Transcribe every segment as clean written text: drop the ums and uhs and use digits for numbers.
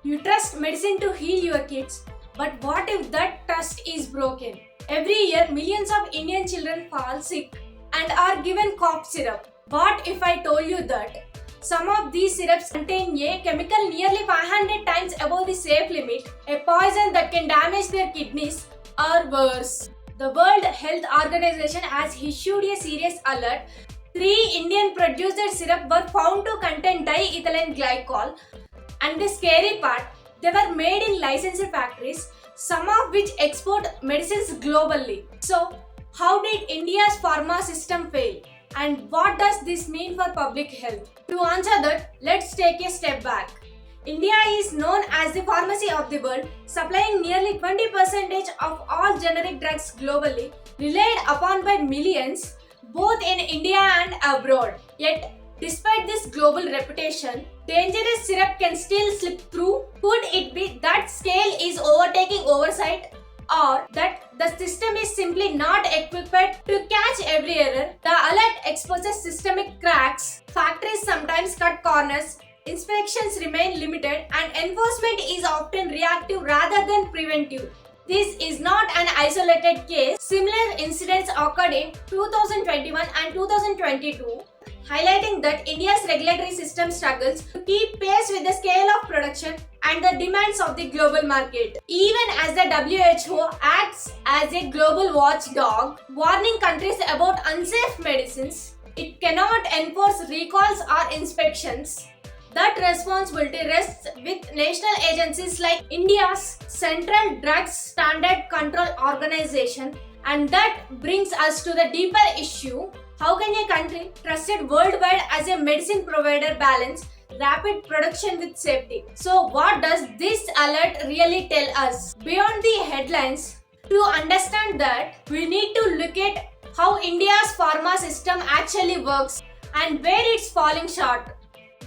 You trust medicine to heal your kids, but what if that trust is broken? Every year, millions of Indian children fall sick and are given cough syrup. What if I told you that some of these syrups contain a chemical nearly 500 times above the safe limit, a poison that can damage their kidneys or worse? The World Health Organization has issued a serious alert. Three Indian produced syrup were found to contain diethylene glycol, and the scary part, they were made in licensed factories, some of which export medicines globally. So, how did India's pharma system fail? And what does this mean for public health? To answer that, let's take a step back. India is known as the pharmacy of the world, supplying nearly 20% of all generic drugs globally, relied upon by millions, both in India and abroad. Yet, despite this global reputation, dangerous syrup can still slip through. Could it be that scale is overtaking oversight, or that the system is simply not equipped to catch every error? The alert exposes systemic cracks. Factories sometimes cut corners, inspections remain limited, and enforcement is often reactive rather than preventive. This is not an isolated case. Similar incidents occurred in 2021 and 2022, highlighting that India's regulatory system struggles to keep pace with the scale of production and the demands of the global market. Even as the WHO acts as a global watchdog, warning countries about unsafe medicines, it cannot enforce recalls or inspections. That responsibility rests with national agencies like India's Central Drugs Standard Control Organization, and that brings us to the deeper issue. How can a country trusted worldwide as a medicine provider balance rapid production with safety? So, what does this alert really tell us? Beyond the headlines, to understand that, we need to look at how India's pharma system actually works and where it's falling short.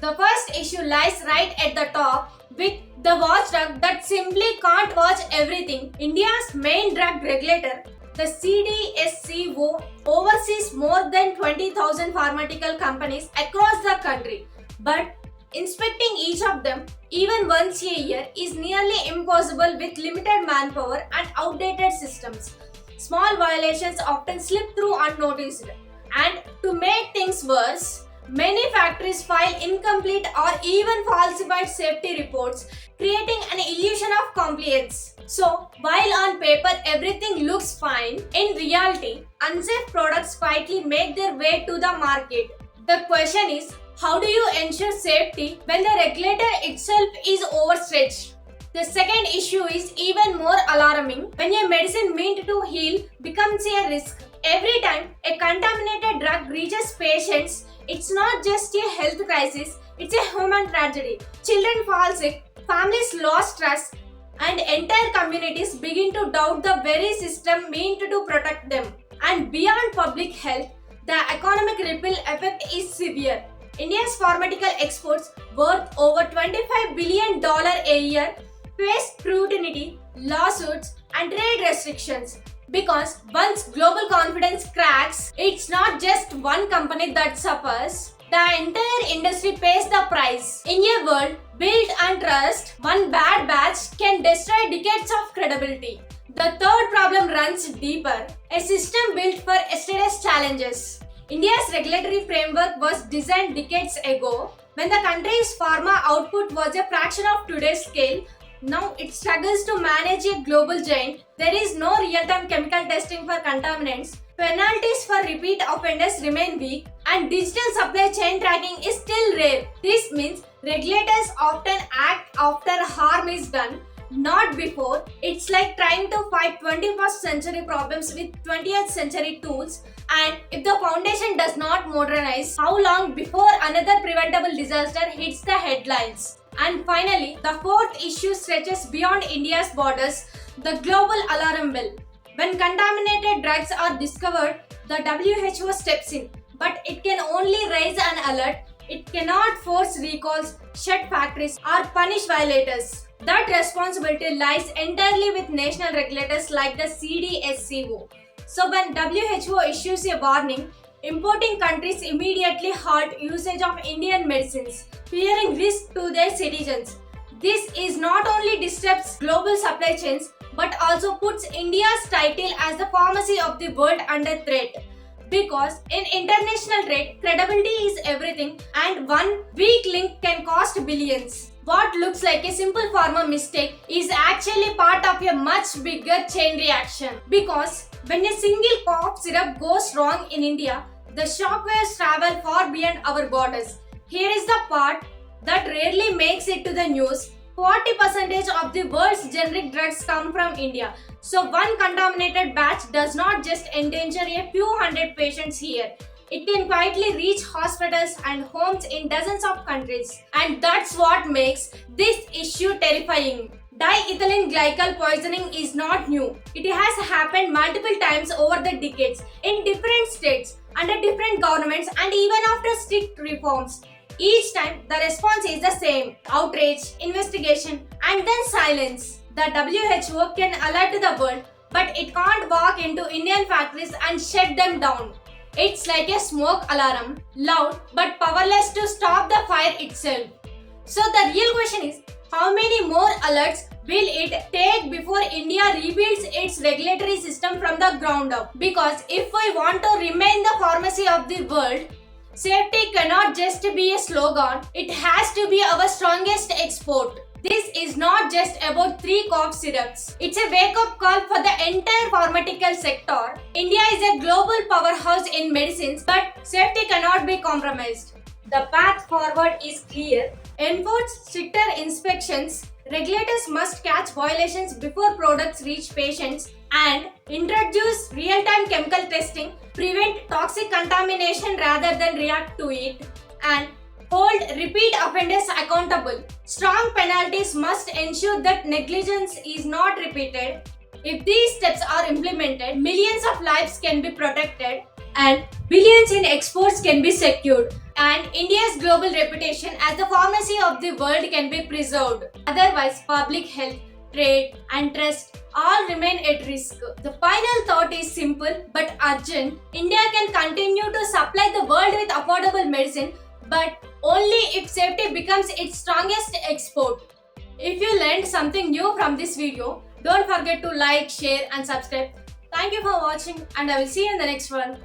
The first issue lies right at the top with the watchdog that simply can't watch everything. India's main drug regulator, the CDSCO, oversees more than 20,000 pharmaceutical companies across the country. But inspecting each of them, even once a year, is nearly impossible with limited manpower and outdated systems. Small violations often slip through unnoticed. And to make things worse, many factories file incomplete or even falsified safety reports, creating an illusion of compliance. So, while on paper everything looks fine, in reality, unsafe products quietly make their way to the market. The question is, how do you ensure safety when the regulator itself is overstretched? The second issue is even more alarming when a medicine meant to heal becomes a risk. Every time a contaminated drug reaches patients, it's not just a health crisis, it's a human tragedy. Children fall sick, families lose trust, and entire communities begin to doubt the very system meant to protect them. And beyond public health, the economic ripple effect is severe. India's pharmaceutical exports, worth over $25 billion a year, face scrutiny, lawsuits, and trade restrictions. Because once global confidence cracks, it's not just one company that suffers. The entire industry pays the price. In a world built on trust, one bad batch can destroy decades of credibility. The third problem runs deeper. A system built for yesterday's challenges. India's regulatory framework was designed decades ago when the country's pharma output was a fraction of today's scale. Now it struggles to manage a global giant. There is no real-time chemical testing for contaminants. Penalties for repeat offenders remain weak, and digital supply chain tracking is still rare. This means regulators often act after harm is done, not before. It's like trying to fight 21st century problems with 20th century tools, and if the foundation does not modernize, how long before another preventable disaster hits the headlines? And finally, the fourth issue stretches beyond India's borders, the global alarm bell. When contaminated drugs are discovered, the WHO steps in, but it can only raise an alert. It cannot force recalls, shut factories, or punish violators. That responsibility lies entirely with national regulators like the CDSCO. So when WHO issues a warning, importing countries immediately halt usage of Indian medicines, fearing risk to their citizens. This is not only disrupts global supply chains but also puts India's title as the pharmacy of the world under threat. Because in international trade, credibility is everything and one weak link can cost billions. What looks like a simple pharma mistake is actually part of a much bigger chain reaction. Because when a single cough syrup goes wrong in India, the shockwaves travel far beyond our borders. Here is the part that rarely makes it to the news. 40% of the world's generic drugs come from India. So one contaminated batch does not just endanger a few hundred patients here. It can quietly reach hospitals and homes in dozens of countries. And that's what makes this issue terrifying. Diethylene glycol poisoning is not new. It has happened multiple times over the decades in different states, under different governments, and even after strict reforms. Each time, the response is the same: outrage, investigation, and then silence. The WHO can alert the world, but it can't walk into Indian factories and shut them down. It's like a smoke alarm, loud but powerless to stop the fire itself. So the real question is, how many more alerts will it take before India rebuilds its regulatory system from the ground up? Because if we want to remain the pharmacy of the world, safety cannot just be a slogan, it has to be our strongest export. This is not just about 3 cough syrups. It's a wake-up call for the entire pharmaceutical sector. India is a global powerhouse in medicines, but safety cannot be compromised. The path forward is clear. Enforce stricter inspections. Regulators must catch violations before products reach patients, and introduce real-time chemical testing, prevent toxic contamination rather than react to it, and hold repeat offenders accountable. Strong penalties must ensure that negligence is not repeated. If these steps are implemented, millions of lives can be protected and billions in exports can be secured, and India's global reputation as the pharmacy of the world can be preserved. Otherwise, public health, trade, and trust all remain at risk. The final thought is simple but urgent. India can continue to supply the world with affordable medicine, but only if safety becomes its strongest export. If you learned something new from this video, don't forget to like, share, and subscribe. Thank you for watching, and I will see you in the next one.